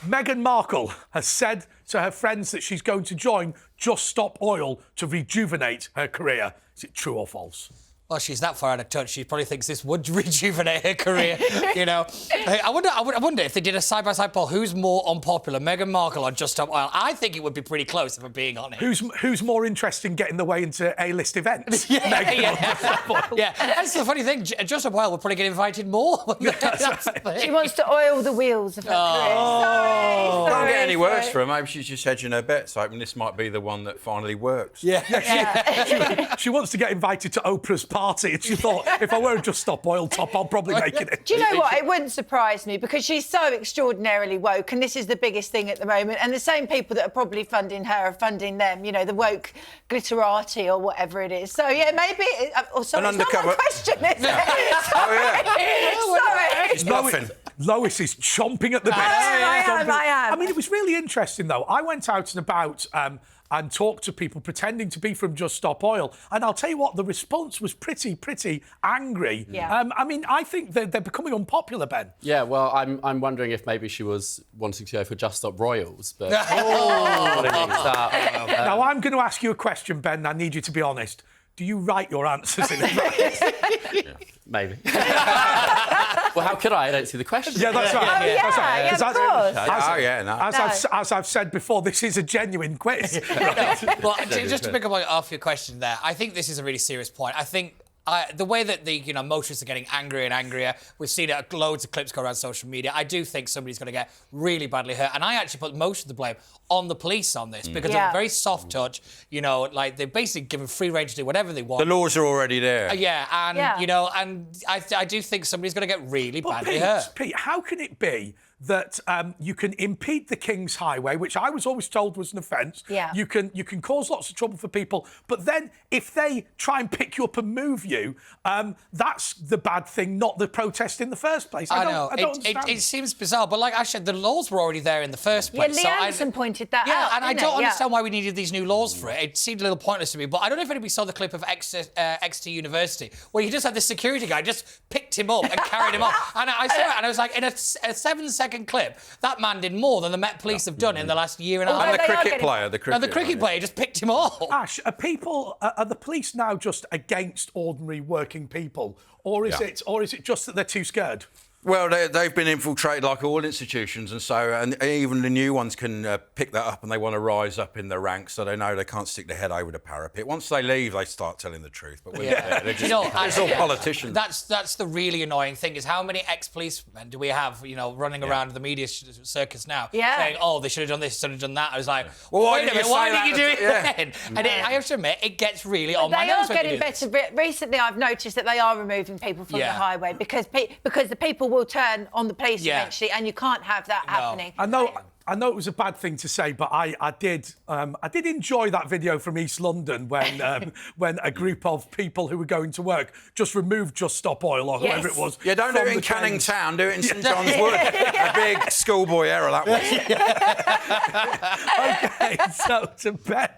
Meghan Markle has said to her friends that she's going to join Just Stop Oil to rejuvenate her career. Is it true or false? Well, she's that far out of touch. She probably thinks this would rejuvenate her career. You know, I wonder if they did a side-by-side poll, who's more unpopular, Meghan Markle or Just Stop Oil? I think it would be pretty close, if I'm being honest. Who's more interested in getting the way into A-list events? Yeah, Meghan yeah. or Just Stop Oil? Yeah, that's the funny thing. Just Stop Oil would probably get invited more. That's the thing. She wants to oil the wheels of her career. Sorry. Can't get any worse for her. Maybe she's just hedging her bets, hoping this might be the one that finally works. She wants to get invited to Oprah's party, and she thought, if I wear a Just Stop Oil top, I'll probably make it. Do you know what? It wouldn't surprise me because she's so extraordinarily woke, and this is the biggest thing at the moment. And the same people that are probably funding her are funding them. You know, the woke glitterati or whatever it is. So yeah, maybe. Sorry, it's not my question, is it? Sorry. She's bluffing. Lois is chomping at the bit. I am. I mean, it was really interesting, though. I went out and about and talked to people pretending to be from Just Stop Oil. And I'll tell you what, the response was pretty angry. Yeah. I mean, I think they're becoming unpopular, Ben. Yeah, well, I'm wondering if maybe she was wanting to go for Just Stop Royals, but... Now, I'm going to ask you a question, Ben, and I need you to be honest. Do you write your answers in advance? Maybe. Well, how could I? I don't see the question. Yeah, that's right. Oh, yeah, that's right. of course. As I've said before, this is a genuine quiz. Well, just to pick up off your question there, I think this is a really serious point. I think the way that the motorists are getting angrier and angrier, we've seen it, loads of clips go around social media. I do think somebody's going to get really badly hurt, and I actually put most of the blame on the police on this because they're very soft touch. You know, like they're basically given free range to do whatever they want. The laws are already there. You know, and I do think somebody's going to get really badly hurt. Pete, how can it be that you can impede the King's Highway, which I was always told was an offence? Yeah. You can cause lots of trouble for people, but then if they try and pick you up and move you, that's the bad thing, not the protest in the first place. I don't understand. It seems bizarre, but like I said, the laws were already there in the first place. Yeah, Lee Anderson pointed that out. Yeah, and I don't understand why we needed these new laws for it. It seemed a little pointless to me, but I don't know if anybody saw the clip of Exeter University, where you just had this security guy just picked him up and carried him off. And I saw it, and I was like, in a 7-second clip, that man did more than the Met Police have done in the last year and a half. And the cricket player, the cricket player just picked him up. Ash, are the police now just against ordinary working people, or is it just that they're too scared? Well, they've been infiltrated like all institutions, and even the new ones can pick that up, and they want to rise up in the ranks, so they know they can't stick their head over the parapet. Once they leave, they start telling the truth. But they're just, it's all politicians. That's the really annoying thing, is how many ex-policemen do we have, running around the media circus now, saying, "Oh, they should have done this, should have done that." I was like, "Well, wait a minute, why did you do it then?" And I have to admit, it gets really on my nerves. They are getting better. Recently, I've noticed that they are removing people from the highway because the people will turn on the police eventually, and you can't have that happening. I know it was a bad thing to say, but I did enjoy that video from East London when a group of people who were going to work just removed Just Stop Oil or whoever it was. Yeah, don't do it in Canning Town, do it in St John's Wood. A big schoolboy error, that was. OK, so to Ben,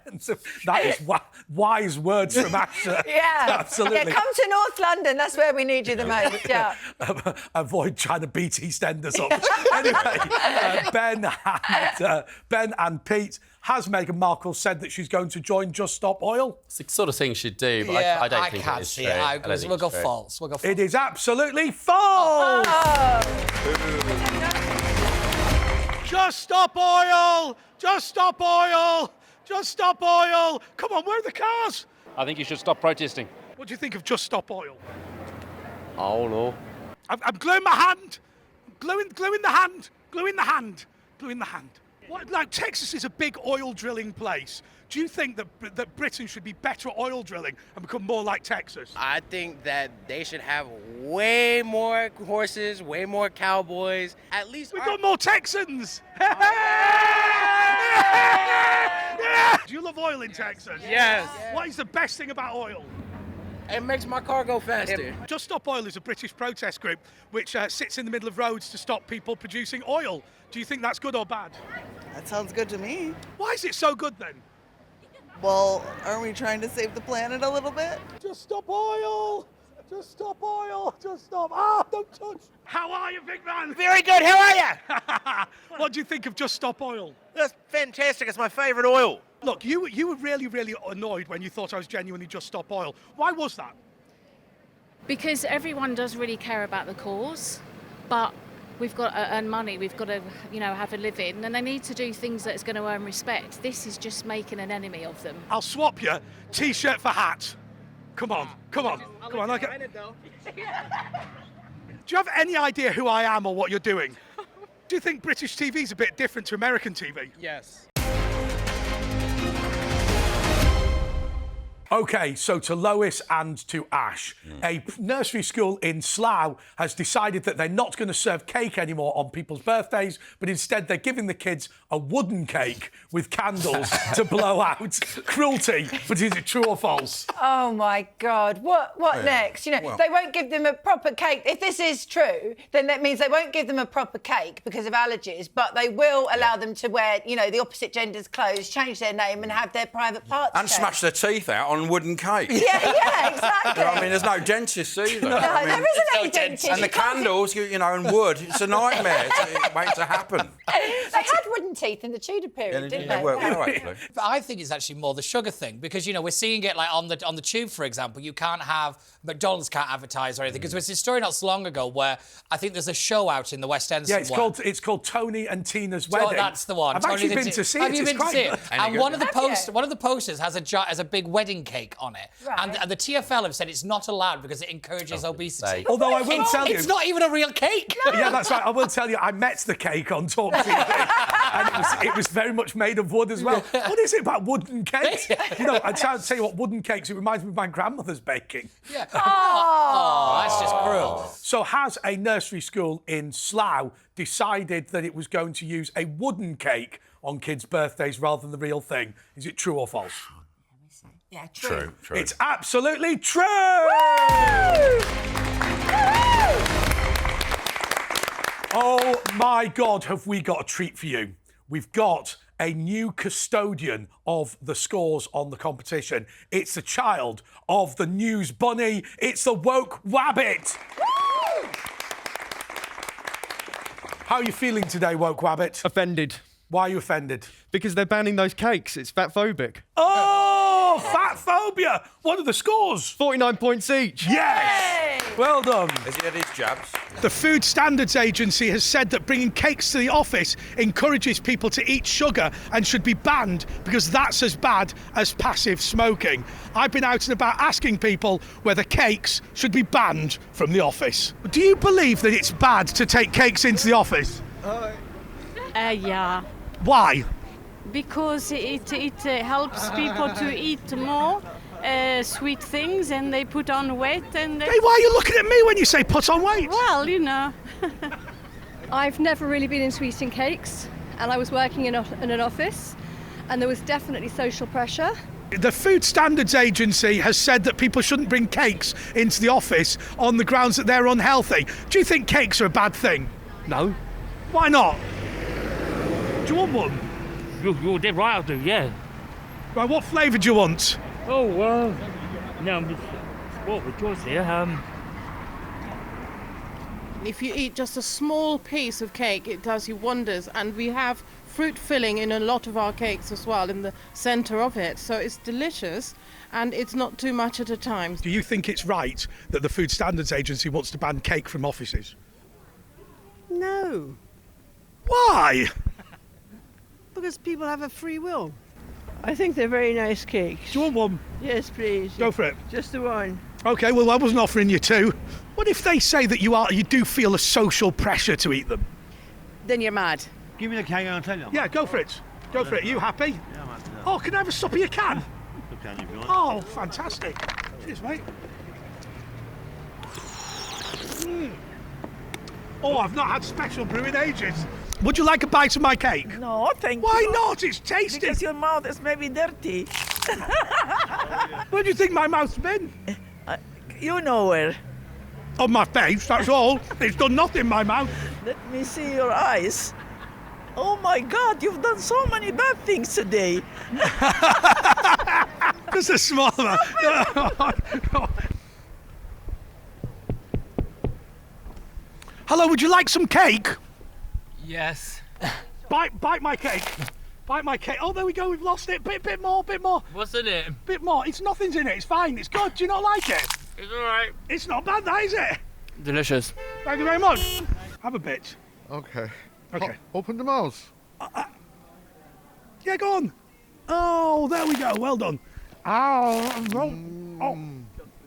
that is wise words from Ash. Absolutely. Yeah, come to North London, that's where we need you the most, Avoid trying to beat EastEnders up. Anyway, Ben and Pete, has Meghan Markle said that she's going to join Just Stop Oil? It's the sort of thing she'd do, but I don't think it is true. We'll go false. It is absolutely false! Just Stop Oil! Just Stop Oil! Just Stop Oil! Come on, where are the cars? I think you should stop protesting. What do you think of Just Stop Oil? I don't know. I'm gluing my hand. Gluing the hand. Gluing the hand. Gluing the hand. Texas is a big oil drilling place. Do you think that Britain should be better at oil drilling and become more like Texas? I think that they should have way more horses, way more cowboys. At least we've got more Texans. Do you love oil in Texas? Yes. What is the best thing about oil? It makes my car go faster. Just Stop Oil is a British protest group which sits in the middle of roads to stop people producing oil. Do you think that's good or bad? That sounds good to me. Why is it so good then? Well, aren't we trying to save the planet a little bit? Just Stop Oil! Just stop oil. Just stop. Ah, don't touch. How are you, big man? Very good. How are you? What do you think of Just Stop Oil? That's fantastic. It's my favourite oil. Look, you were really, really annoyed when you thought I was genuinely Just Stop Oil. Why was that? Because everyone does really care about the cause, but we've got to earn money, we've got to, have a living, and they need to do things that's going to earn respect. This is just making an enemy of them. I'll swap you. T-shirt for hat. Come on. Do you have any idea who I am or what you're doing? Do you think British TV is a bit different to American TV? Yes. OK, so to Lois and to Ash, a nursery school in Slough has decided that they're not going to serve cake anymore on people's birthdays, but instead they're giving the kids a wooden cake with candles to blow out. Cruelty, but is it true or false? Oh, my God. What next? They won't give them a proper cake. If this is true, then that means they won't give them a proper cake because of allergies, but they will allow them to wear, the opposite gender's clothes, change their name and have their private parts. And smash their teeth out on wooden cake. Yeah, exactly. I mean, there's no dentist either. No, there isn't any dentist. And the candles, and wood, it's a nightmare. It makes it happen. They had wooden teeth in the Tudor period, didn't they? Well, actually. But I think it's actually more the sugar thing because we're seeing it like on the tube, for example. You can't have McDonald's can't advertise or anything because there's a story not so long ago where I think there's a show out in the West End. Yeah, it's called Tony and Tina's Wedding. Oh, that's the one. I've actually been to see it. Have you been to see it? And one of the posters has a big wedding cake on it, right. and the TFL have said it's not allowed because it encourages obesity. Although I will tell you, it's not even a real cake. Yeah, that's right. I will tell you, I met the cake on TalkTV, and it was very much made of wood as well. What is it about wooden cakes? I tell you what, wooden cakes. It reminds me of my grandmother's baking. Yeah. Oh, that's just cruel. So has a nursery school in Slough decided that it was going to use a wooden cake on kids' birthdays rather than the real thing? Is it true or false? Yeah, true. It's absolutely true! Oh, my God, have we got a treat for you. We've got a new custodian of the scores on the competition. It's a child of the news bunny. It's the woke wabbit. How are you feeling today, woke wabbit? Offended. Why are you offended? Because they're banning those cakes. It's fat phobic. Oh, fat phobia. What are the scores? 49 points each. Yes. Well done. Has he had his jabs? The Food Standards Agency has said that bringing cakes to the office encourages people to eat sugar and should be banned because that's as bad as passive smoking. I've been out and about asking people whether cakes should be banned from the office. Do you believe that it's bad to take cakes into the office? Yeah. Why? Because it helps people to eat more sweet things and they put on weight and Hey, why are you looking at me when you say put on weight? Well, I've never really been into eating cakes and I was working in an office and there was definitely social pressure. The Food Standards Agency has said that people shouldn't bring cakes into the office on the grounds that they're unhealthy. Do you think cakes are a bad thing? No. Why not? Do you want one? You're dead right, I do, yeah. Right, what flavour do you want? Oh, no, I'm just sport with choice here. If you eat just a small piece of cake, it does you wonders. And we have fruit filling in a lot of our cakes as well, in the centre of it. So it's delicious, and it's not too much at a time. Do you think it's right that the Food Standards Agency wants to ban cake from offices? No, Why? because people have a free will. I think they're very nice cakes. Do you want one? Yes, please. Go for it. Just the one. OK, well, I wasn't offering you two. What if they say that you do feel a social pressure to eat them? Then you're mad. Give me the cake and I'll tell you. Yeah, go for it. Go for it. Are you happy? Yeah, I'm happy. Oh, can I have a sup of your can? You can if you want. Oh, fantastic. Cheers, mate. Oh, I've not had special brew in ages. Would you like a bite of my cake? No, thank you. Why not? It's tasty. Because your mouth is maybe dirty. Where do you think my mouth's been? You know where. On my face, that's all. It's done nothing in my mouth. Let me see your eyes. Oh my God, you've done so many bad things today. Just a small amount. Hello, would you like some cake? Yes. Bite my cake. Bite my cake. Oh, there we go. We've lost it. Bit more. What's in it? Bit more. It's nothing's in it. It's fine. It's good. Do you not like it? It's all right. It's not bad, that is it? Delicious. Thank you very much. Have a bit. Okay. Okay. Open the mouth. Yeah, go on. Oh, there we go. Well done.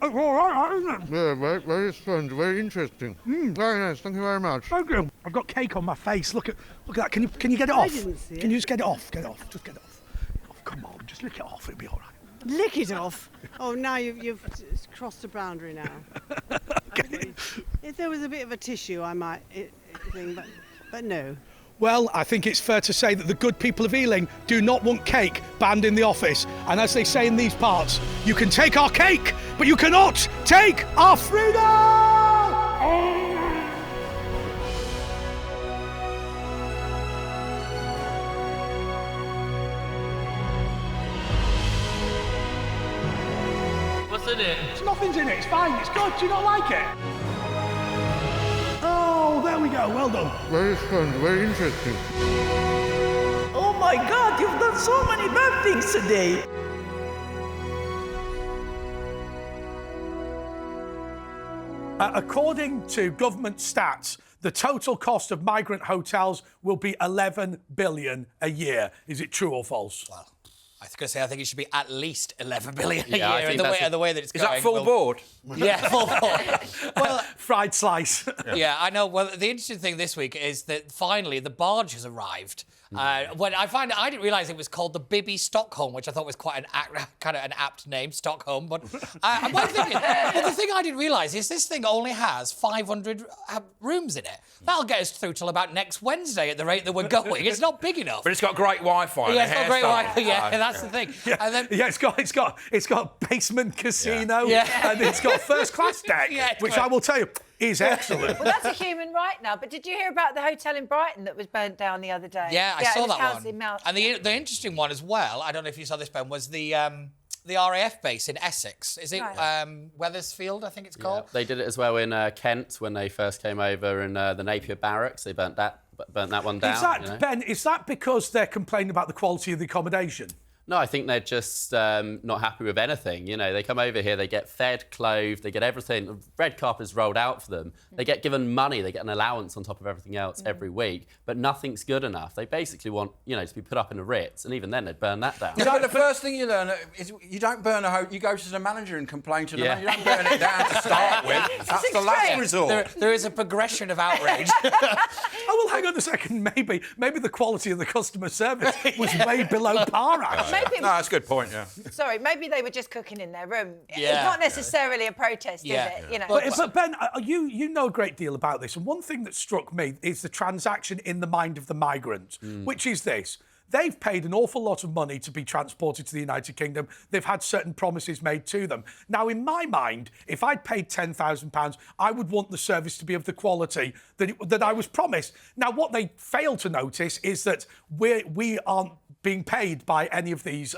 It's all right, isn't it? Yeah, very strange, very interesting. Very nice. Thank you very much. Thank you. I've got cake on my face. Look at that. Can you get it off? didn't see it. Can you just get it off? Get it off. Just get it off. Oh, come on, just lick it off. It'll be all right. Lick it off. Oh, now you've crossed the boundary now. If there was a bit of a tissue, I might think, but no. Well, I think it's fair to say that the good people of Ealing do not want cake banned in the office. And as they say in these parts, you can take our cake, but you cannot take our freedom! What's in it? Nothing's in it. It's fine. It's good. Do you not like it? Oh, there we go. Well done. Very strange, very interesting. Oh my God, you've done so many bad things today. According to government stats, the total cost of migrant hotels will be 11 billion a year. Is it true or false? Well, I was going to say, I think it should be at least 11 billion a Yeah, I year, think the way that it's Is going. that full board? Yeah, full board. Well, fried slice. yeah, I know. Well, the interesting thing this week is that finally the barge has arrived. When I didn't realise it was called the Bibby Stockholm, which I thought was quite an apt name, Stockholm. But I'm thinking, well, the thing I didn't realise is this thing only has 500 rooms in it. That'll get us through till about next Wednesday at the rate that we're going. It's not big enough. But it's got great Wi-Fi. Yeah, it's got great Wi-Fi. Yeah, that's the thing. Yeah, And then, it's got a basement casino, Yeah. and it's got a first-class deck, Yeah, it's which great. I will tell you is excellent. Well, that's a human right now. But did you hear about the hotel in Brighton that was burnt down the other day? Yeah, I saw it was that housed one. in Mount. And the interesting one as well, I don't know if you saw this, Ben, was the RAF base in Essex. Is it Wethersfield, I think it's called? They did it as well in Kent when they first came over in the Napier Barracks. They burnt that one down. Is that, you know? Ben, is that because they're complaining about the quality of the accommodation? No, I think they're just not happy with anything. You know, they come over here, they get fed, clothed, they get everything. The red carpet is rolled out for them. They get given money, they get an allowance on top of everything else every week, but nothing's good enough. They basically want, to be put up in a Ritz, and even then they'd burn that down. You know, the first thing you learn is you don't burn a hotel. You go to the manager and complain to the manager. You don't burn it down to start with. That's the last resort. There is a progression of outrage. Oh, well, hang on a second. Maybe the quality of the customer service was way below par, actually. Maybe. No, that's a good point, yeah. Sorry, maybe they were just cooking in their room. Yeah. It's not necessarily a protest, is it? You know. But Ben, you know a great deal about this, and one thing that struck me is the transaction in the mind of the migrant, which is this. They've paid an awful lot of money to be transported to the United Kingdom. They've had certain promises made to them. Now, in my mind, if I'd paid £10,000, I would want the service to be of the quality that I was promised. Now, what they fail to notice is that we aren't being paid by any of these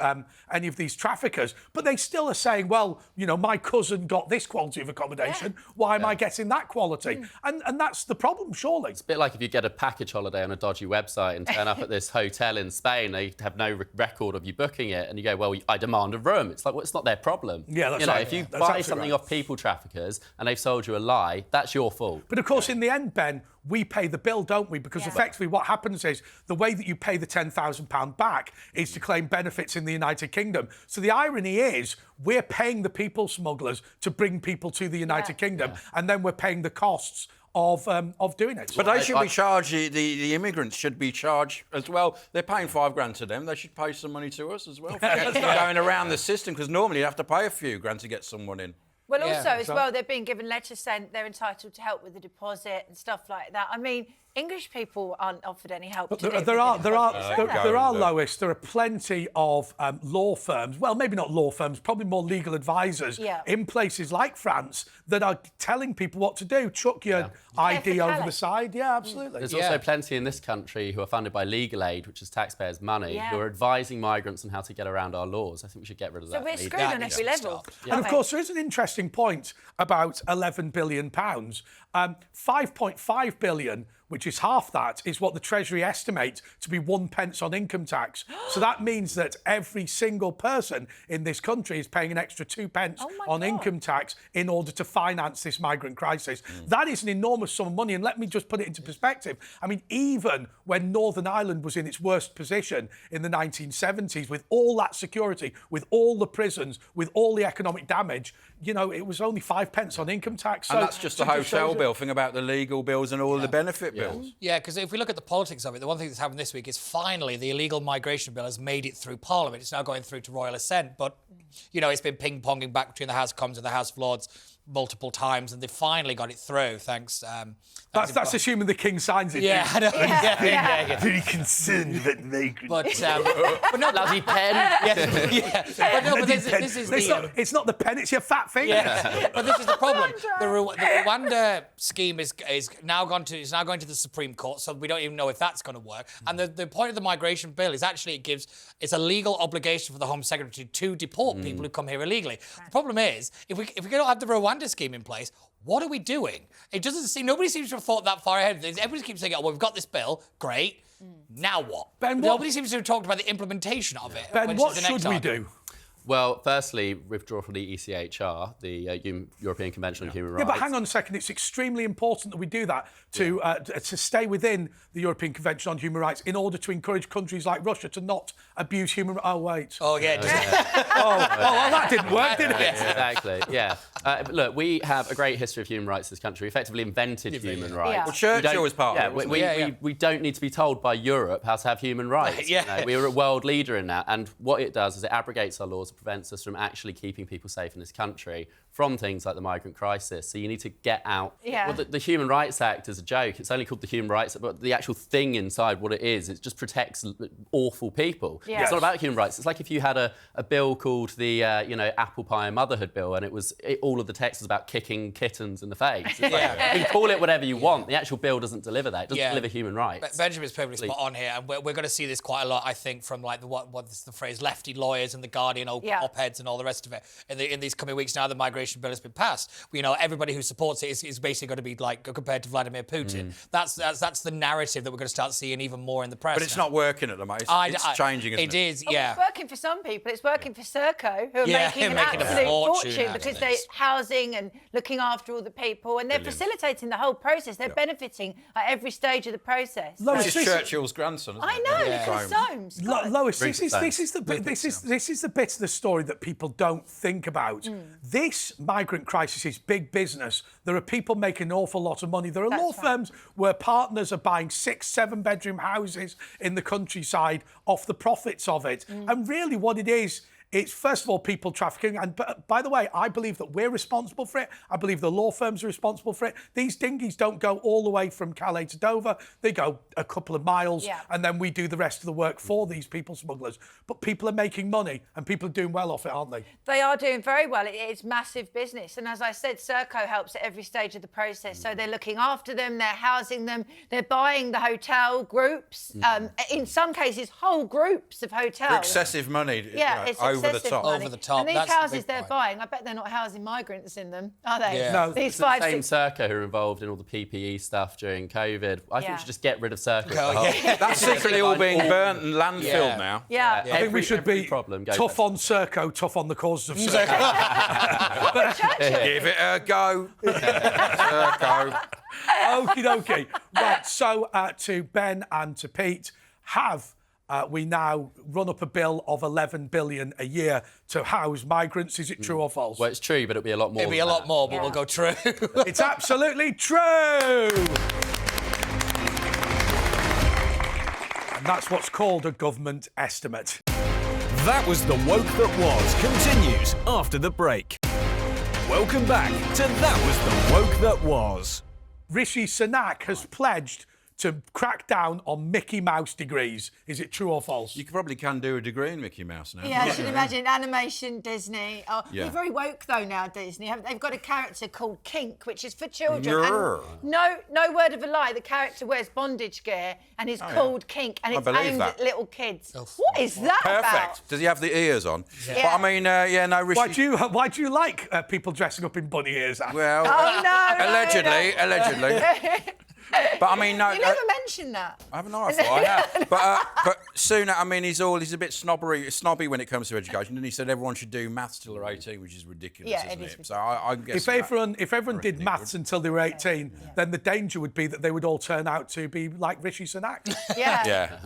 traffickers, but they still are saying, well, my cousin got this quality of accommodation. Why am I getting that quality? And that's the problem, surely. It's a bit like if you get a package holiday on a dodgy website and turn up at this hotel in Spain, they have no record of you booking it, and you go, well, I demand a room. It's like, well, it's not their problem. Yeah, that's right. If you That's buy absolutely something right. off people traffickers and they've sold you a lie, that's your fault. But of course, in the end, Ben, we pay the bill, don't we? Because effectively what happens is the way that you pay the £10,000 back is to claim benefits in the United Kingdom. So the irony is we're paying the people smugglers to bring people to the United Kingdom, and then we're paying the costs of doing it. But they should be charged, the immigrants should be charged as well. They're paying £5,000 to them. They should pay some money to us as well. For going around the system, because normally you have to pay a few grand to get someone in. Well, also, as well, they're being given letters saying they're entitled to help with the deposit and stuff like that. I mean, English people aren't offered any help. But to do there are, it. Lois, there are plenty of law firms, well, maybe not law firms, probably more legal advisors in places like France that are telling people what to do. Chuck your ID over the side. Yeah, absolutely. There's also plenty in this country who are funded by legal aid, which is taxpayers' money, who are advising migrants on how to get around our laws. I think we should get rid of that. So we're screwed on every level. And of course, there is an interesting point about £11 billion. 5.5 billion, which is half that, is what the Treasury estimates to be 1 pence on income tax. So that means that every single person in this country is paying an extra 2 pence on income tax in order to finance this migrant crisis. That is an enormous sum of money. And let me just put it into perspective. I mean, even when Northern Ireland was in its worst position in the 1970s, with all that security, with all the prisons, with all the economic damage, you know, it was only 5 pence on income tax. And that's just the hotel bill. Think about the legal bills and all the benefit bills. Yeah, because if we look at the politics of it, the one thing that's happened this week is finally the illegal migration bill has made it through Parliament. It's now going through to Royal Assent. But, you know, it's been ping-ponging back between the House of Commons and the House of Lords multiple times, and they finally got it through, thanks... That's assuming the King signs it. Yeah, I know. Yeah. Very concerned that they... But no, bloody pen. But no, but this is it's not the pen, it's your fat finger. Yeah. But this is the problem. The Rwanda scheme is now going to the Supreme Court, so we don't even know if that's going to work. And the point of the migration bill is actually it's a legal obligation for the Home Secretary to deport people who come here illegally. The problem is, if we don't have the Rwanda scheme in place, what are we doing? It doesn't seem... Nobody seems to have thought that far ahead. Everybody keeps saying, oh, well, we've got this bill. Great. Now what? Ben, nobody seems to have talked about the implementation of it. Ben, what should we do? Well, firstly, withdraw from the ECHR, the European Convention on Human Rights. Yeah, but hang on a second. It's extremely important that we do that to stay within the European Convention on Human Rights in order to encourage countries like Russia to not abuse human rights. Oh, wait. Oh, yeah. Well, that didn't work, did it? Exactly, yeah. Look, we have a great history of human rights in this country. We effectively invented human rights. Well, Churchill was part of it. We don't need to be told by Europe how to have human rights. You know, we are a world leader in that. And what it does is it abrogates our laws, prevents us from actually keeping people safe in this country from things like the migrant crisis. So you need to get out. Yeah. Well, the Human Rights Act is a joke. It's only called the Human Rights Act, but the actual thing inside, what it just protects awful people. Yeah. It's not about human rights. It's like if you had a bill called the apple pie and motherhood bill, and all of the text was about kicking kittens in the face. It's like, you can call it whatever you want. The actual bill doesn't deliver that. It doesn't deliver human rights. Benjamin's perfectly spot on here, and we're going to see this quite a lot, I think, from like what's the phrase, lefty lawyers and the Guardian op-eds and all the rest of it in these coming weeks. Now the migration bill has been passed. You know, everybody who supports it is basically going to be like compared to Vladimir Putin. That's the narrative that we're going to start seeing even more in the press. But it's not working at the moment. It's changing, isn't it? It is, yeah. It's working for some people. It's working for Serco, who are making an absolute fortune because they're housing and looking after all the people, and they're facilitating the whole process. They're benefiting at every stage of the process. Lois, this is Churchill's grandson, isn't I know, Nicholas Soames. Lois, this is the bit of the story that people don't think about. This migrant crisis is big business. There are people making an awful lot of money. There are law firms where partners are buying 6-7 bedroom houses in the countryside off the profits of it. And really what it is, it's first of all people trafficking, and by the way, I believe that we're responsible for it. I believe the law firms are responsible for it. These dinghies don't go all the way from Calais to Dover. They go a couple of miles, and then we do the rest of the work for these people smugglers. But people are making money, and people are doing well off it, aren't they? They are doing very well. It's massive business, and as I said, Serco helps at every stage of the process. So they're looking after them, they're housing them, they're buying the hotel groups. In some cases, whole groups of hotels. For excessive money. Yeah, it's over the top. Over the top. And these houses they're buying, I bet they're not housing migrants in them, are they? Yeah. No. These It's the same Serco who are involved in all the PPE stuff during COVID. I think we should just get rid of Serco. That's secretly all being burnt and landfilled now. Yeah. I think we should be tough on Serco, tough on the causes of Serco. Give it a go. Serco. Okie dokie. Right, so to Ben and to Pete, we now run up a bill of 11 billion a year to house migrants. Is it true or false? Well, it's true, but it'll be a lot more. It'll be a lot more, but we'll go true. It's absolutely true. And that's what's called a government estimate. That was The Woke That Was. Continues after the break. Welcome back to That Was The Woke That Was. Rishi Sunak has pledged to crack down on Mickey Mouse degrees. Is it true or false? You probably can do a degree in Mickey Mouse now. Yeah, I should imagine animation, Disney. Oh, Yeah. They're very woke though now, Disney. They've got a character called Kink, which is for children. Yeah. And no word of a lie. The character wears bondage gear and is called Kink, and I it's believe aimed that. at little kids. What is that Perfect. about? Does he have the ears on? Yeah. But I mean, no, Rishi. Why do you like people dressing up in bunny ears? Ash? Well, no, allegedly. But I mean, no. You never mentioned that. I haven't. I thought I have. But Sunak, I mean, he's a bit snobby when it comes to education, and he said everyone should do maths till they're 18, which is ridiculous, Yeah, isn't it is it? So I'm guessing If everyone did maths until they were 18, then the danger would be that they would all turn out to be like Rishi Sunak. Yeah.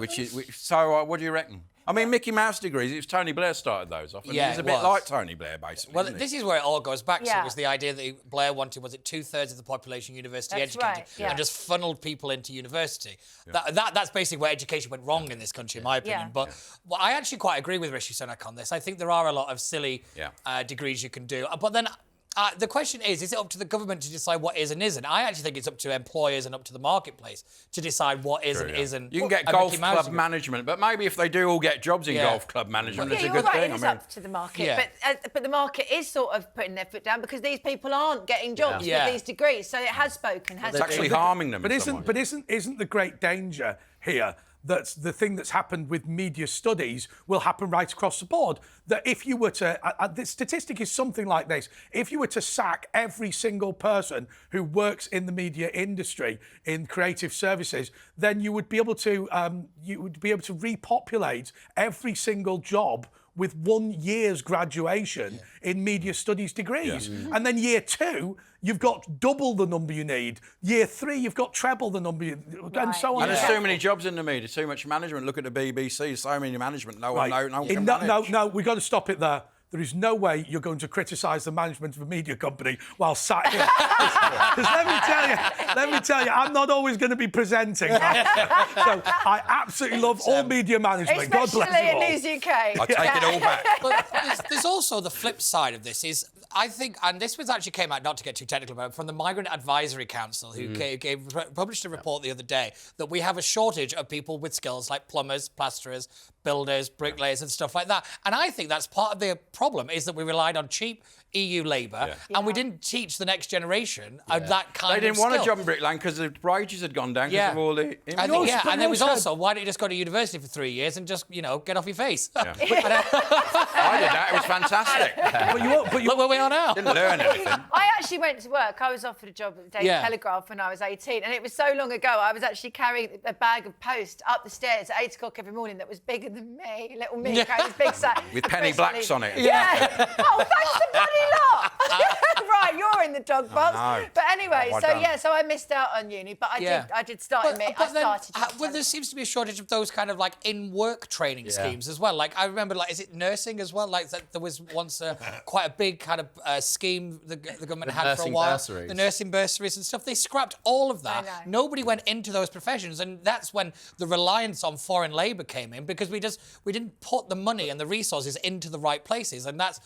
So what do you reckon? I mean, Mickey Mouse degrees. It was Tony Blair started those off. And Yeah, he's a it bit was. like Tony Blair, basically. Well, isn't this he? is where it all goes back to. Yeah. Was the idea that Blair wanted, was it 2/3 of the population university That's educated, right, yeah. and just funneled people into university. That's basically where education went wrong in this country, in my opinion. Yeah. But well, I actually quite agree with Rishi Sunak on this. I think there are a lot of silly degrees you can do. But then the question is it up to the government to decide what is and isn't? I actually think it's up to employers and up to the marketplace to decide what is and isn't. You can get a golf Mickey Mouse club degree. management, but maybe if they do all get jobs in Yeah. golf club management, Yeah, it's a you're good right, thing. it is I mean, up to the market. Yeah. But the market is sort of putting their foot down because these people aren't getting jobs Yeah. with these degrees. So it has spoken, hasn't it's it? actually harming them. But in some isn't the great danger here that the thing that's happened with media studies will happen right across the board? That if you were to, the statistic is something like this: if you were to sack every single person who works in the media industry in creative services, then you would be able to repopulate every single job with 1 year's graduation in media studies degrees. And then year 2, you've got double the number you need. Year 3, you've got treble the number, and so on. And there's too many jobs in the media, too much management. Look at the BBC, so many management. No one can manage. No, we've got to stop it there. There is no way you're going to criticise the management of a media company while sat here. 'Cause let me tell you, I'm not always going to be presenting. So I absolutely love all media management. God bless Especially you in all. News UK. I take it all back. But there's also the flip side of this is, I think, and this was actually came out, not to get too technical about it, from the Migrant Advisory Council, who published a report the other day that we have a shortage of people with skills like plumbers, plasterers, builders, bricklayers and stuff like that. And I think that's part of the problem, is that we relied on cheap EU labour and we didn't teach the next generation of that kind of They didn't want a skill. job in bricklaying because the wages had gone down because of all the... I think, and there was also, why don't you just go to university for 3 years and just, get off your face? I did that. It was fantastic. But Look where we are now. Didn't learn anything. I actually went to work. I was offered a job at the Daily Telegraph when I was 18, and it was so long ago. I was actually carrying a bag of post up the stairs at 8 o'clock every morning that was bigger than me, little me, carrying this big sack. With penny blacks on it. Yeah. Oh, thanks to bloody lot. Right, you're in the dog box. know. But anyway, Well done. so I missed out on uni, but I did start in I started. Well, there seems to be a shortage of those kind of like in-work training schemes as well. Like I remember, like, is it nursing as well? Like that there was once quite a big kind of scheme the government had for a while. Bursaries. The nursing bursaries and stuff. They scrapped all of that. Nobody went into those professions, and that's when the reliance on foreign labour came in, because we didn't put the money and the resources into the right places, and that's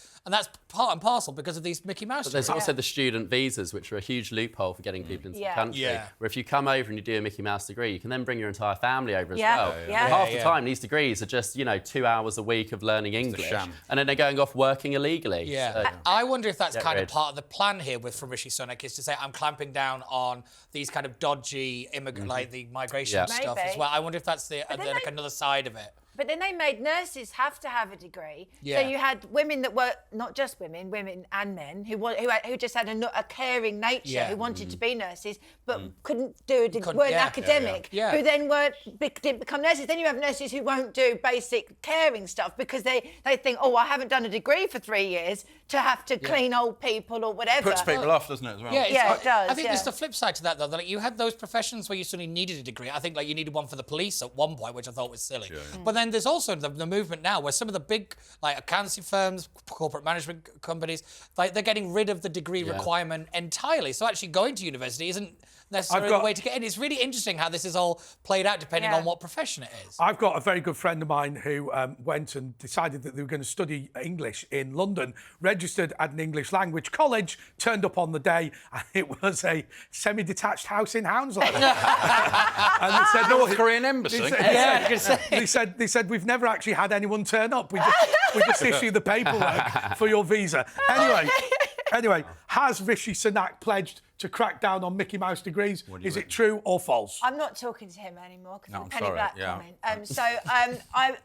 part and parcel because of these Mickey Mouse. But there's also the student visas, which are a huge loophole for getting people into the country. Yeah. Where if you come over and you do a Mickey Mouse degree, you can then bring your entire family over as Yeah. well. Yeah. And half the time, these degrees are just 2 hours a week of learning English, sham. and then they're going off working illegally. Yeah, So, I wonder if that's Get kind of rid. part of the plan here from Rishi Sunak, is to say I'm clamping down on these kind of dodgy immigrant, like the migration stuff as Maybe. well. I wonder if that's like another side of it. But then they made nurses have to have a degree. Yeah. So you had women that were not just women and men who just had a caring nature, who wanted to be nurses but couldn't do weren't academic, who then didn't become nurses. Then you have nurses who won't do basic caring stuff because they think, oh, I haven't done a degree for 3 years to have to clean old people or whatever. Puts people off, doesn't it, as well? Yeah, it does. I think there's the flip side to that, though. Like, you had those professions where you suddenly needed a degree. I think like you needed one for the police at one point, which I thought was silly. But then there's also the movement now where some of the big like accountancy firms, corporate management companies, like they're getting rid of the degree requirement entirely. So actually going to university isn't necessarily the way to get in. It's really interesting how this is all played out depending on what profession it is. I've got a very good friend of mine who went and decided that they were going to study English in London, registered at an English language college, turned up on the day, and it was a semi-detached house in Hounslow. And they said, North Korean embassy. They said we've never actually had anyone turn up. We just issue the paperwork for your visa. Anyway, has Rishi Sunak pledged to crack down on Mickey Mouse degrees? Is it true or false? I'm not talking to him anymore because of the Penny sorry, Black yeah. comment.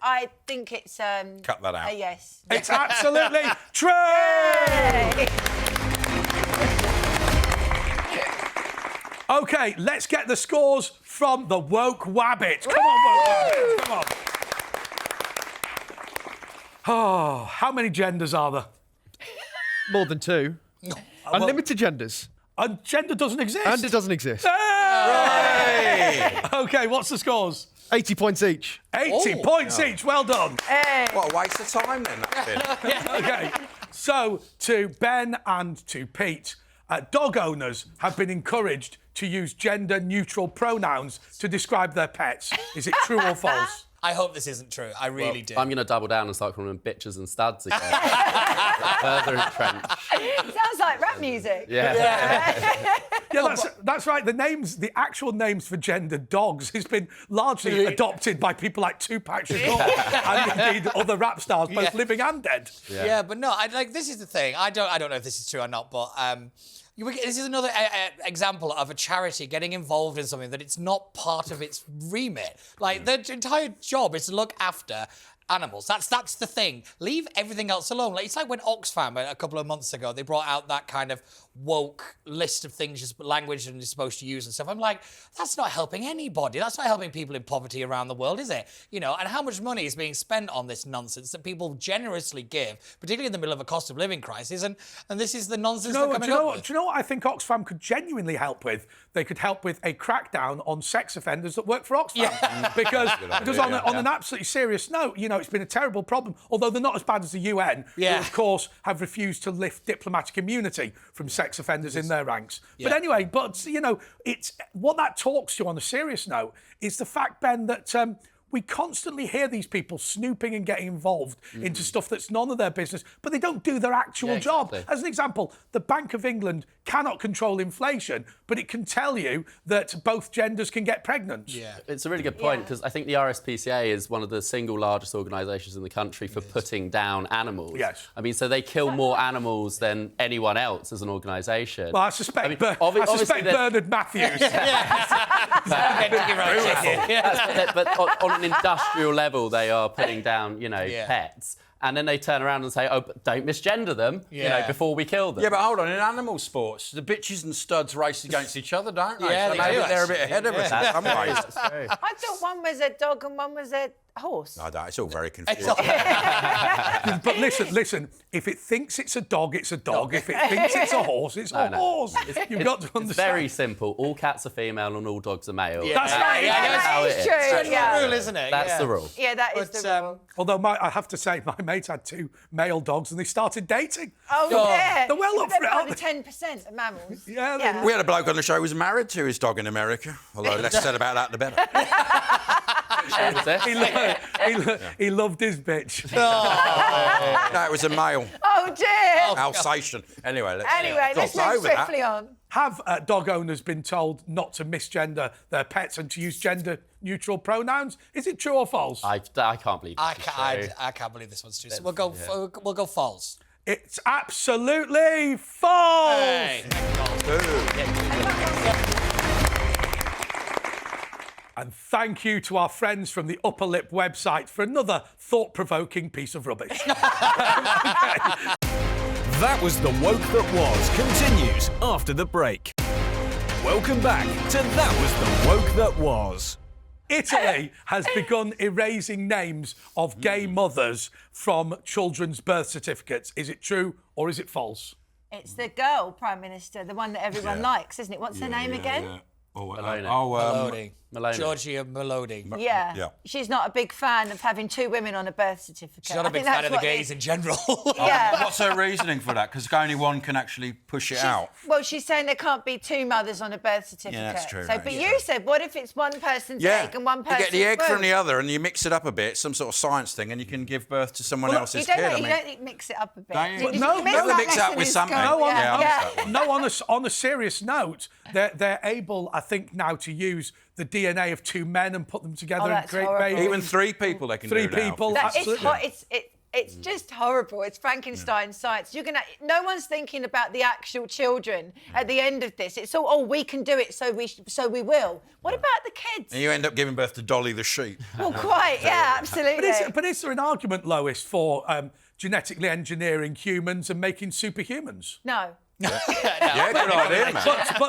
I think it's cut that out. a yes. It's absolutely true. OK, let's get the scores from the Woke Wabbits. Come on, Woke Wabbits, come on. Oh, how many genders are there? More than 2. Unlimited genders. And gender doesn't exist. And it doesn't exist. Hey! OK, what's the scores? 80 points each. 80 points each, well done. Hey. What a waste of time then, that's been. OK, so to Ben and to Pete, dog owners have been encouraged to use gender-neutral pronouns to describe their pets. Is it true or false? I hope this isn't true. I really do. I'm going to double down and start calling them bitches and studs again. Further entrenched. Sounds like rap music. Yeah, that's right. The actual names for gendered dogs has been largely adopted by people like Tupac Shakur and indeed other rap stars, both living and dead. Yeah, but no, this is the thing. I don't know if this is true or not, but this is another example of a charity getting involved in something that it's not part of its remit. Like, their entire job is to look after animals. That's the thing. Leave everything else alone. Like, it's like when Oxfam, a couple of months ago, they brought out that kind of woke list of things, language and you're supposed to use and stuff. I'm like, that's not helping anybody. That's not helping people in poverty around the world, is it? You know, and how much money is being spent on this nonsense that people generously give, particularly in the middle of a cost of living crisis, and this is the nonsense they're coming up with. Do you know what I think Oxfam could genuinely help with? They could help with a crackdown on sex offenders that work for Oxfam. Because on an absolutely serious note, you know, it's been a terrible problem, although they're not as bad as the UN, who, of course, have refused to lift diplomatic immunity from sex offenders in their ranks. But anyway, you know, it's what that talks to on a serious note is the fact, Ben, that we constantly hear these people snooping and getting involved into stuff that's none of their business, but they don't do their actual job. As an example, the Bank of England cannot control inflation, but it can tell you that both genders can get pregnant. Yeah, it's a really good point because I think the RSPCA is one of the single largest organisations in the country for putting down animals. Yes. I mean, so they kill more animals than anyone else as an organisation. Well, I suspect Bernard Matthews. But on an industrial level, they are putting down, you know, pets. And then they turn around and say, oh, but don't misgender them, you know, before we kill them. Yeah, but hold on, in animal sports, the bitches and studs race against each other, don't they? Yeah, so maybe they're a bit ahead of us in some ways. I thought one was a dog and one was a horse. No, it's all very confusing. But listen, if it thinks it's a dog, it's a dog. If it thinks it's a horse, it's a horse. You've got to understand. It's very simple. All cats are female and all dogs are male. That's right. That is true. That's the rule, isn't it? That's the rule. Yeah, that is the rule. Although I have to say, my mate had 2 male dogs and they started dating. Oh, yeah. They're well up for it, aren't They're part of 10% of mammals. Yeah. We had a bloke on the show who was married to his dog in America. Although less said about that, the better. He loved his bitch. No, it was a male. Oh, dear. Alsatian. Anyway, let's move swiftly on. Have dog owners been told not to misgender their pets and to use gender-neutral pronouns? Is it true or false? I can't believe this is true. I can't believe this one's true. So we'll go false. It's absolutely false. Hey. And thank you to our friends from the Upper Lip website for another thought-provoking piece of rubbish. That was The Woke That Was continues after the break. Welcome back to That Was The Woke That Was. Italy has begun erasing names of gay mothers from children's birth certificates. Is it true or is it false? It's the girl Prime Minister, the one that everyone likes, isn't it? What's her name again? Meloni. Maloney. Georgia Maloney. Yeah. She's not a big fan of having 2 women on a birth certificate. She's not a big fan of the gays in general. Yeah. What's her reasoning for that? Because only one can actually push it out. Well, she's saying there can't be 2 mothers on a birth certificate. Yeah, that's true. So, but you said, what if it's one person's egg and one person's You get the egg from womb? the other and you mix it up a bit, some sort of science thing, and you can give birth to someone else's kid. You don't mix it up a bit. Don't you? Did No, miss no, that mix it up lesson with in something. school? On a serious note, they're able, I think, now to use the DNA of 2 men and put them together and create babies. Even 3 people they can do 3 people, now. absolutely. It's just horrible. It's Frankenstein science. No one's thinking about the actual children at the end of this. It's all, we can do it, so we will. What about the kids? And you end up giving birth to Dolly the sheep. Well, quite, yeah, absolutely. But is there an argument, Lois, for genetically engineering humans and making superhumans? No. Yeah, good idea, man.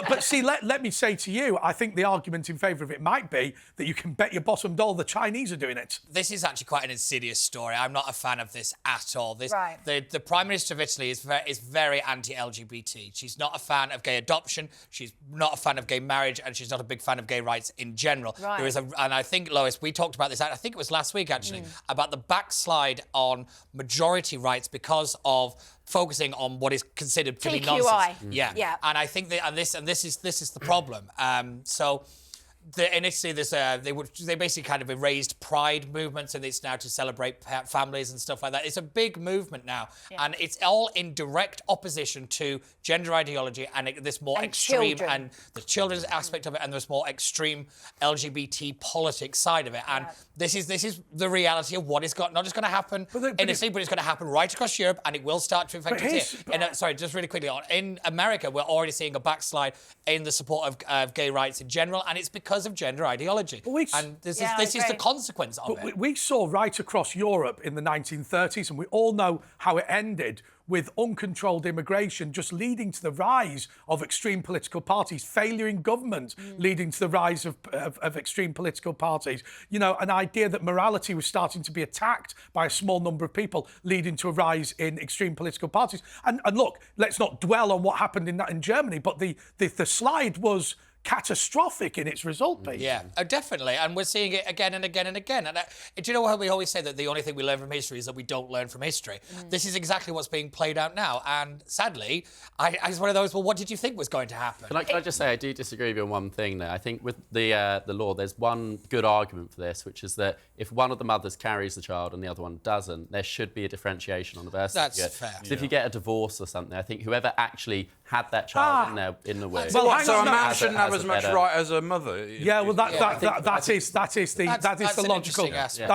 But see, let me say to you, I think the argument in favour of it might be that you can bet your bottom dollar the Chinese are doing it. This is actually quite an insidious story. I'm not a fan of this at all. Right. The Prime Minister of Italy is very anti-LGBT. She's not a fan of gay adoption. She's not a fan of gay marriage, and she's not a big fan of gay rights in general. Right. And I think, Lois, we talked about this. I think it was last week actually about the backslide on majority rights because of focusing on what is considered to be nonsense. Yeah. And I think that this is the problem. In Italy, they basically kind of erased pride movements, and it's now to celebrate families and stuff like that. It's a big movement now, and it's all in direct opposition to gender ideology and this more extreme and the children's aspect of it, and this more extreme LGBT politics side of it. And this is the reality of what is not just going to happen in Italy, but it's going to happen right across Europe, and it will start to affect us here. Sorry, just really quickly in America, we're already seeing a backslide in the support of gay rights in general, and it's because of gender ideology. And this is the consequence of it. We saw right across Europe in the 1930s, and we all know how it ended, with uncontrolled immigration just leading to the rise of extreme political parties, failure in government leading to the rise of extreme political parties. You know, an idea that morality was starting to be attacked by a small number of people, leading to a rise in extreme political parties. And look, let's not dwell on what happened in Germany, but the slide was catastrophic in its result, Pete. Yeah, definitely. And we're seeing it again and again and again. And do you know how we always say that the only thing we learn from history is that we don't learn from history? This is exactly what's being played out now. And sadly, I was one of those, well, what did you think was going to happen? Can I just say, I do disagree with you on one thing there. I think with the law, there's one good argument for this, which is that if one of the mothers carries the child and the other one doesn't, there should be a differentiation on the birth certificate. That's fair. So if you get a divorce or something, I think whoever actually had that child in the womb. Well, so a man shouldn't have as much right as a mother. Yeah, well, that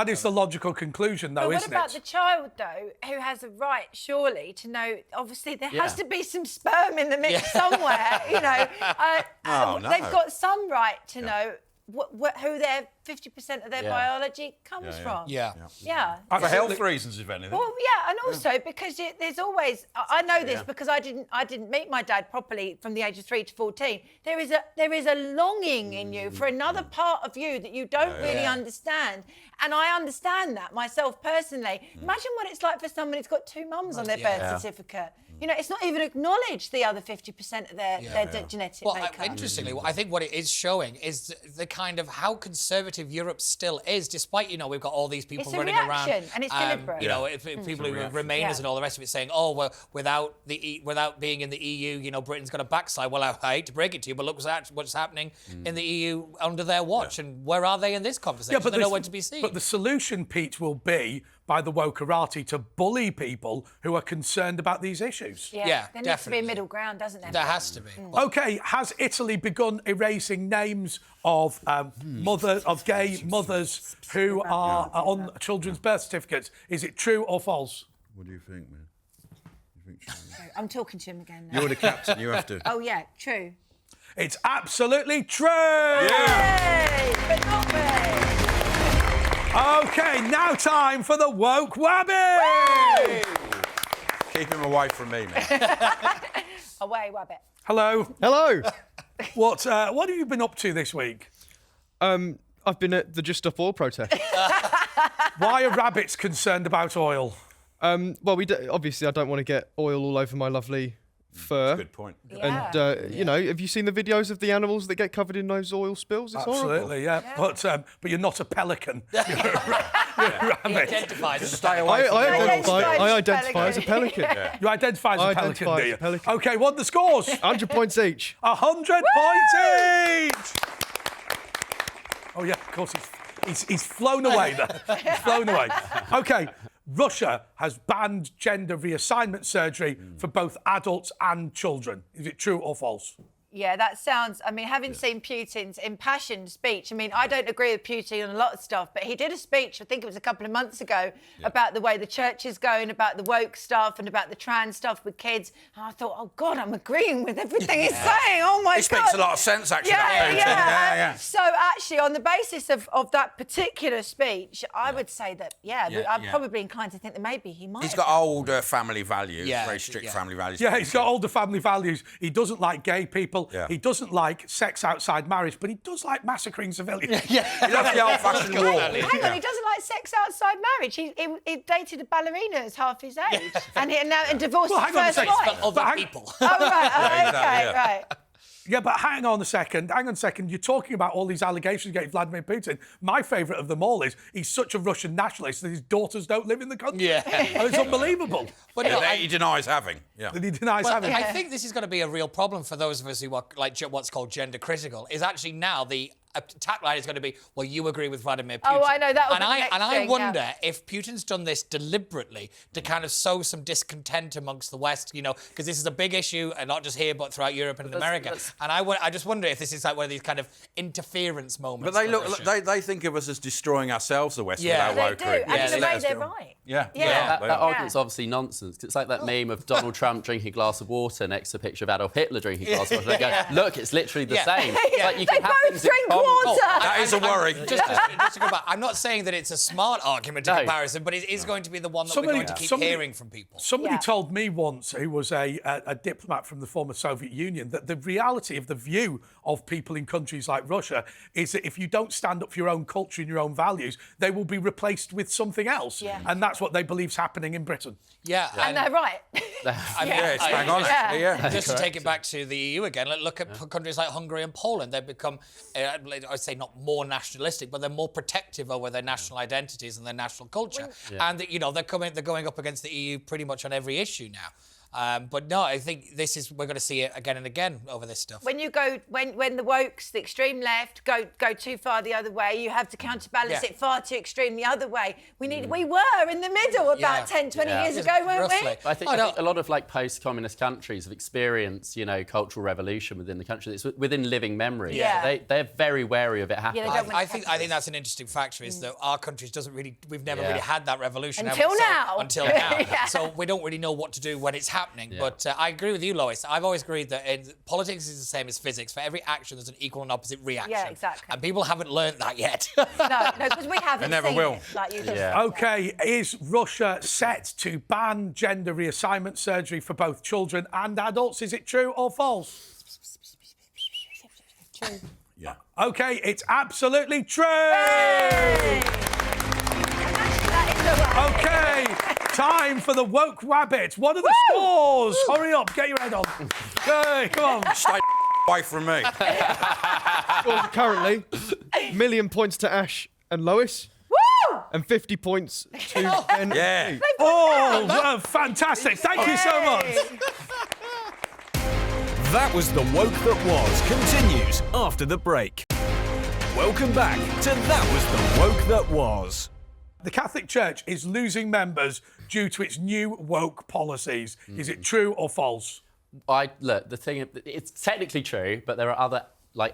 is the logical conclusion, though, but isn't it? what about the child, though, who has a right, surely, to know? Obviously, there has to be some sperm in the mix somewhere. You know, they've got some right to know who their 50% of their biology comes from. Yeah. For health reasons, if anything. Well, and also because there's always. I know this because I didn't meet my dad properly from the age of 3 to 14. There is a longing in you for another part of you that you don't really understand, and I understand that myself personally. Imagine what it's like for somebody who's got 2 mums on their birth certificate. You know, it's not even acknowledged the other 50% of their genetic makeup. Interestingly, I think what it is showing is the kind of how conservative Europe still is, despite, we've got all these people running around. And it's deliberate. People who are Remainers and all the rest of it saying, oh, well, without being in the EU, Britain's going to backslide. Well, I hate to break it to you, but look what's happening in the EU under their watch. And where are they in this conversation? They're nowhere to be seen. But the solution, Pete, will be by the wokerati to bully people who are concerned about these issues. Yeah, there needs to be a middle ground, doesn't there? There has to be. OK, has Italy begun erasing names of gay mothers who are on children's birth certificates? Is it true or false? What do you think, man? I'm talking to him again now. You're the captain, you have to. Oh, yeah, true. It's absolutely true! Yay! But not me! OK, now time for the woke wabbing! Keep him away from me, man. Away, Wabbit. Hello. Hello. What have you been up to this week? I've been at the Just Stop Oil protest. Why are rabbits concerned about oil? Well, obviously I don't want to get oil all over my lovely fur. Good point. And you know, have you seen the videos of the animals that get covered in those oil spills? It's Absolutely, horrible. yeah. But you're not a pelican. He identifies as a Stay away from I identify as a pelican. You identify as a pelican, do you? Okay, what are the scores? 100 points each. 100 points each! Oh, yeah, of course, he's flown away there. He's flown away. OK, Russia has banned gender reassignment surgery for both adults and children. Is it true or false? Yeah, that sounds... I mean, having seen Putin's impassioned speech, I mean, I don't agree with Putin on a lot of stuff, but he did a speech, I think it was a couple of months ago, about the way the church is going, about the woke stuff and about the trans stuff with kids. And I thought, oh, God, I'm agreeing with everything he's saying. Oh, my God. He speaks a lot of sense, actually. Yeah. So, actually, on the basis of that particular speech, I would say that, I'm probably inclined to think that maybe he might. He's got older family values, very strict family values. Yeah, he's got older family values. He doesn't like gay people. Yeah. He doesn't like sex outside marriage, but he does like massacring civilians. He loves the old-fashioned war. Hang on, he doesn't like sex outside marriage. He dated a ballerina as half his age, and divorced his first wife. For other people. Oh, right. Right. Yeah, but hang on a second. You're talking about all these allegations against Vladimir Putin. My favourite of them all is he's such a Russian nationalist that his daughters don't live in the country. Yeah. It's unbelievable. But That he denies having. Yeah. That he denies having. I think this is going to be a real problem for those of us who are like what's called gender critical. Is actually now the attack line is going to be, well, you agree with Vladimir Putin. Oh, I know that. I wonder if Putin's done this deliberately to kind of sow some discontent amongst the West, you know, because this is a big issue, and not just here, but throughout Europe and in America. And I just wonder if this is like one of these kind of interference moments. But they think of us as destroying ourselves, the West, with our They woke do, group. and in a way they're right. That argument's obviously nonsense. It's like that meme of Donald Trump drinking a glass of water next to a picture of Adolf Hitler drinking a glass of water. They go, look, it's literally the same. It's like you they can have both things in drink common. water. That is a worry. Just to go back, I'm not saying that it's a smart argument in comparison, but it is going to be the one that we're going to keep hearing from people. Somebody told me once, who was a diplomat from the former Soviet Union, that the reality of the view of people in countries like Russia is that if you don't stand up for your own culture and your own values, they will be replaced with something else. Yeah. And that's what they believe's happening in Britain. And they're right. It's bang on, actually, yeah. Just to take it back to the EU again, look at countries like Hungary and Poland. They've become, I'd say, not more nationalistic, but they're more protective over their national identities and their national culture. And you know, they're going up against the EU pretty much on every issue now. But no, I think we're going to see it again and again over this stuff. When the wokes, the extreme left, go too far the other way, you have to counterbalance it far too extreme the other way. We were in the middle about 10, 20 years ago, weren't we? I think a lot of like post-communist countries have experienced, you know, cultural revolution within the country. It's within living memory. Yeah. They're very wary of it happening. I think that's an interesting factor is that our countries we've never really had that revolution until now. So we don't really know what to do when it's happening. But I agree with you, Lois. I've always agreed that politics is the same as physics. For every action, there's an equal and opposite reaction. Yeah, exactly. And people haven't learned that yet. No, because we haven't. They never seen will. It, like you just OK, is Russia set to ban gender reassignment surgery for both children and adults? Is it true or false? True. Yeah. OK, it's absolutely true. OK, time for the woke rabbit. What are the scores? Hurry up, get your head on. Okay, come on. Stay away from me. Scores currently, 1 million points to Ash and Lois. Woo! And 50 points to Ben. Yeah. Oh, fantastic. Thank you so much. That was The Woke That Was continues after the break. Welcome back to That Was The Woke That Was. The Catholic Church is losing members due to its new woke policies. Is it true or false? The thing, it's technically true, but there are other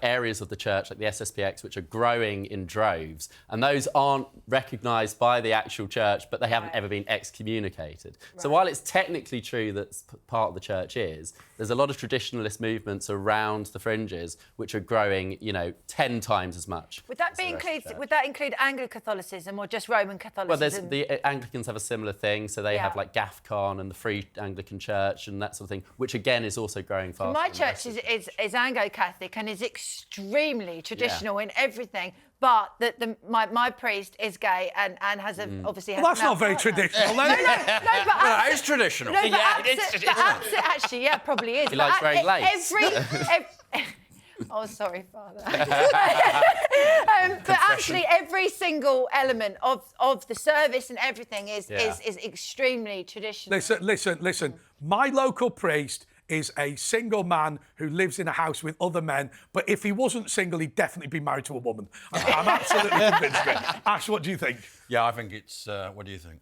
areas of the church, like the SSPX, which are growing in droves, and those aren't recognised by the actual church, but they haven't ever been excommunicated. Right. So while it's technically true that part of the church is, there's a lot of traditionalist movements around the fringes which are growing, 10 times as much. Would that include Anglo-Catholicism or just Roman Catholicism? Well, the Anglicans have a similar thing, so they have GAFCON and the Free Anglican Church and that sort of thing, which again is also growing fast. My church is Anglo-Catholic and is extremely traditional in everything, but that my priest is gay and has obviously. Well, that's not very traditional. No, but That is traditional. No, but Yeah, it is traditional. actually, yeah, probably is. He likes wearing lace. Oh, sorry, Father. But actually, every single element of the service and everything is extremely traditional. Listen. My local priest is a single man who lives in a house with other men, but if he wasn't single, he'd definitely be married to a woman. I'm absolutely convinced of it. Ash, what do you think? Yeah, I think it's... what do you think?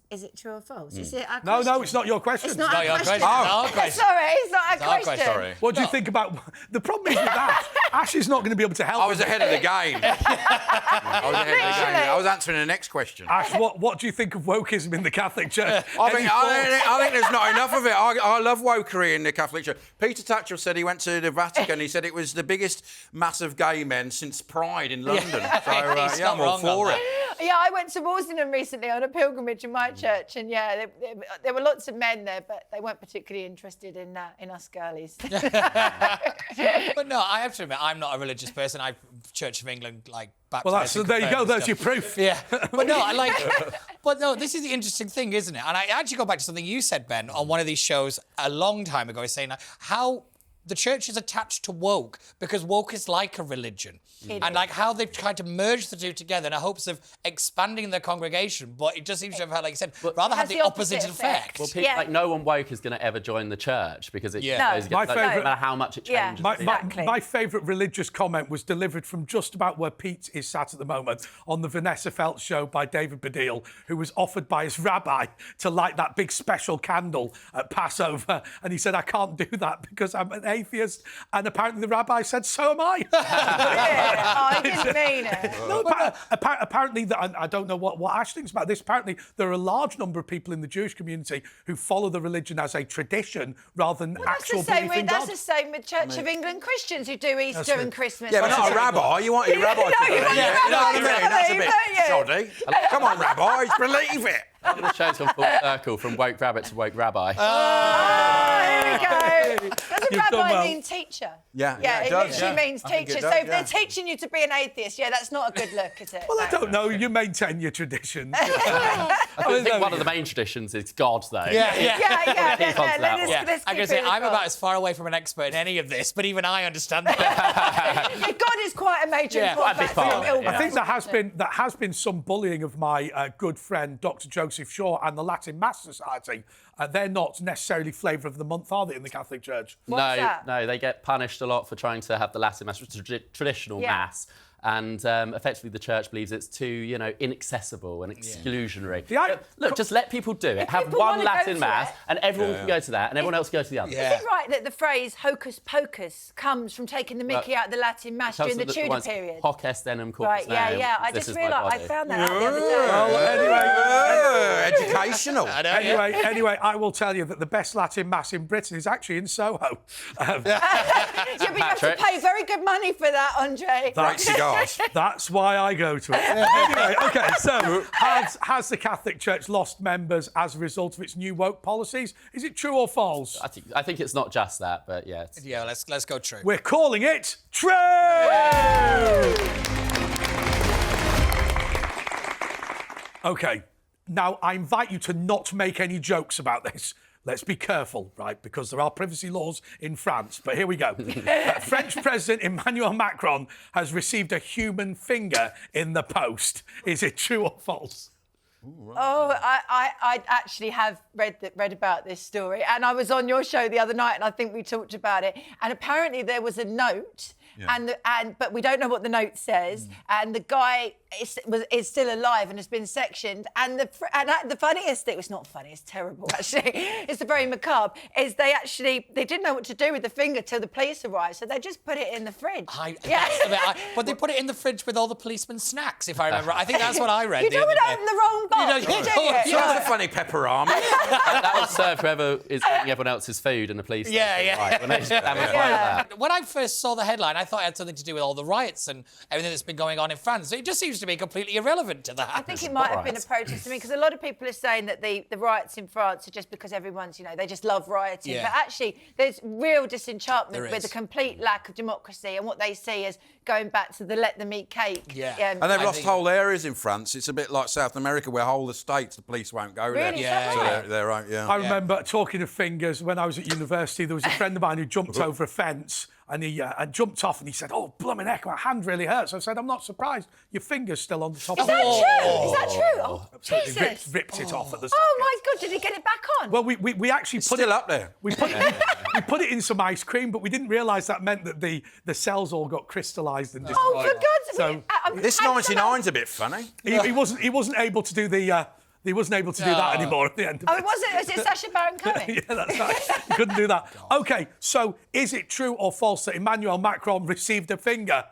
Is it true or false? Is it our No, question? it's not your question. It's not our question. Oh. Sorry, it's not our question. Sorry. What do you think about... The problem is with that, Ash is not going to be able to help. I was ahead of the game. I was answering the next question. Ash, what do you think of wokeism in the Catholic Church? I think there's not enough of it. I love wokery in the Catholic Church. Peter Tatchell said he went to the Vatican. He said it was the biggest mass of gay men since Pride in London. So, I'm all for it. Yeah, I went to Walsingham recently on a pilgrimage in my church, and there were lots of men there, but they weren't particularly interested in us girlies. But no, I have to admit, I'm not a religious person. I Church of England, baptised. Well, there you go. There's your proof. Yeah, but no, But no, this is the interesting thing, isn't it? And I actually go back to something you said, Ben, on one of these shows a long time ago, saying how the church is attached to woke because woke is like a religion. And how they've tried to merge the two together in hopes of expanding their congregation, but it just seems to have had, like you said, rather have the opposite effect. Well, people, no one woke is going to ever join the church because it goes no matter how much it changes. My favourite religious comment was delivered from just about where Pete is sat at the moment on the Vanessa Feltz show by David Baddiel, who was offered by his rabbi to light that big special candle at Passover, and he said, "I can't do that because I'm an atheist," and apparently the rabbi said, "So am I." I didn't mean it. No, apparently, I don't know what Ash thinks about this. Apparently, there are a large number of people in the Jewish community who follow the religion as a tradition rather than actual belief in God. That's the same with Church of England Christians who do Easter and Christmas. Yeah, but not a rabbi. You want your rabbi to believe it. You know what I mean? That's a bit shoddy. Come on, rabbis, believe it. The show's gone full circle from woke rabbit to woke rabbi. Here we go. Doesn't rabbi mean teacher? Yeah, it does. literally means teacher. So if they're teaching you to be an atheist, that's not a good look, is it? Well, I don't know. You maintain your traditions. I think one of the main traditions is God, though. Yeah. I'm going to say, I'm about as far away from an expert in any of this, but even I understand that. God is quite a major part of it. I think there has been some bullying of my good friend, Dr. Joseph Shaw, and the Latin Mass Society. They're not necessarily flavour of the month, are they, in the Catholic Church? No, they get punished a lot for trying to have the Latin Mass, traditional Mass. And effectively, the church believes it's too, inaccessible and exclusionary. Look, just let people do it. Have one Latin Mass, and everyone can go to that, and everyone else can go to the other. Is it right that the phrase hocus pocus comes from taking the mickey out of the Latin Mass during the Tudor period? Hoc est enim corpus meum. I just realised I found that out the other day. Well, anyway, educational. Anyway, I will tell you that the best Latin Mass in Britain is actually in Soho. But you have to pay very good money for that, Andre. Great cigars. That's why I go to it. Anyway, OK, so has the Catholic Church lost members as a result of its new woke policies? Is it true or false? I think it's not just that, but yeah. Yeah, let's go true. We're calling it true! OK, now I invite you to not make any jokes about this. Let's be careful, right, because there are privacy laws in France. But here we go. French President Emmanuel Macron has received a human finger in the post. Is it true or false? Oh, I actually have read about this story, and I was on your show the other night, and I think we talked about it. And apparently there was a note, but we don't know what the note says. And the guy is still alive and has been sectioned. And the funniest thing, it's not funny, it's terrible actually. It's very macabre. Is they didn't know what to do with the finger till the police arrived, so they just put it in the fridge. But they put it in the fridge with all the policemen's snacks, if I remember. I think that's what I read. You don't open the wrong box. That's a funny pepperami. That would serve whoever is eating everyone else's food and the police. When I first saw the headline, I thought it had something to do with all the riots and everything that's been going on in France. So it just seems to be completely irrelevant to that. I think it might have been a protest to me, because a lot of people are saying that the riots in France are just because everyone's, they just love rioting. Yeah. But actually, there's real disenchantment with is. the complete lack of democracy and what they see as going back to the let them eat cake. Yeah. And they've lost whole areas in France. It's a bit like South America, where whole estates, the police won't go there. Really? Yeah, Is that right? They're right, yeah. I remember, talking of fingers, when I was at university, there was a friend of mine who jumped over a fence and he jumped off and he said, "Oh, blooming heck, my hand really hurts." I said, "I'm not surprised. Your finger's still on the top Is of that it." true? Is that true? Oh, Absolutely Jesus. ripped it off at the Oh, my God, did he get it back on? Well, we actually put still it up there. We put it in some ice cream, but we didn't realise that meant that the cells all got crystallised and Oh, for God's so sake. This 99's a bit funny. he wasn't able to do the. He wasn't able to do that anymore at the end of Oh, it. Was it Sacha Baron Cohen? Yeah, that's right. He couldn't do that. OK, so is it true or false that Emmanuel Macron received a finger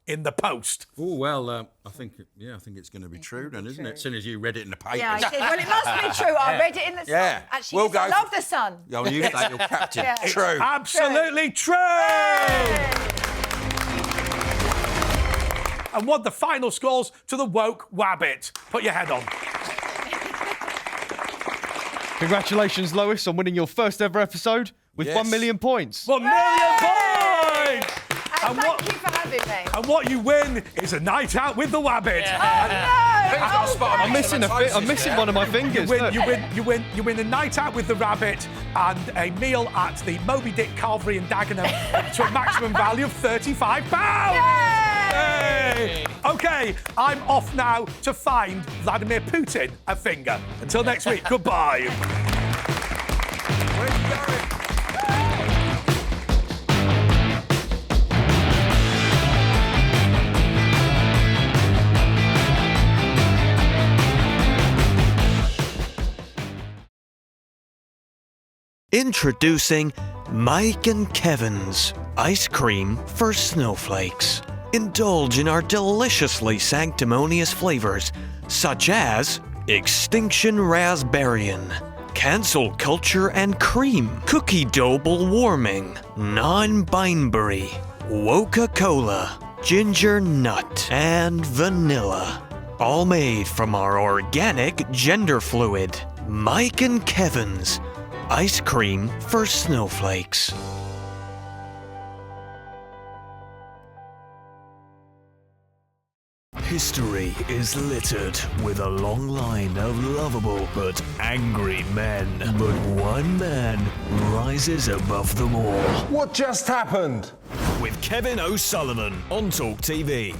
in the post? Oh, well, I think it's going to be true then, isn't it? As soon as you read it in the paper. Yeah, I did. Well, it must be true. I read it in the Sun. Yeah. Actually, We'll yes, I go love the Sun. Oh, you say you're captain. Yeah. True. Absolutely true. And what the final scores to the woke Wabbit? Put your head on. Congratulations, Lois, on winning your first ever episode with 1 million points. 1 million points! And thank you for having me. And what you win is a night out with the Wabbit. Oh, no! I'm missing one of my fingers. You win a night out with the Rabbit and a meal at the Moby Dick Carvery in Dagenham to a maximum value of £35. Yay! OK, I'm off now to find Vladimir Putin a finger. Until next week, goodbye. Where's he going? Introducing Mike and Kevin's ice cream for snowflakes. Indulge in our deliciously sanctimonious flavors, such as Extinction Raspberryan, Cancel Culture and Cream, Cookie Double Warming, Non-Bineberry, Woca-Cola, Ginger Nut, and Vanilla. All made from our organic gender fluid. Mike and Kevin's ice cream for snowflakes. History is littered with a long line of lovable but angry men. But one man rises above them all. What just happened? With Kevin O'Sullivan on TalkTV.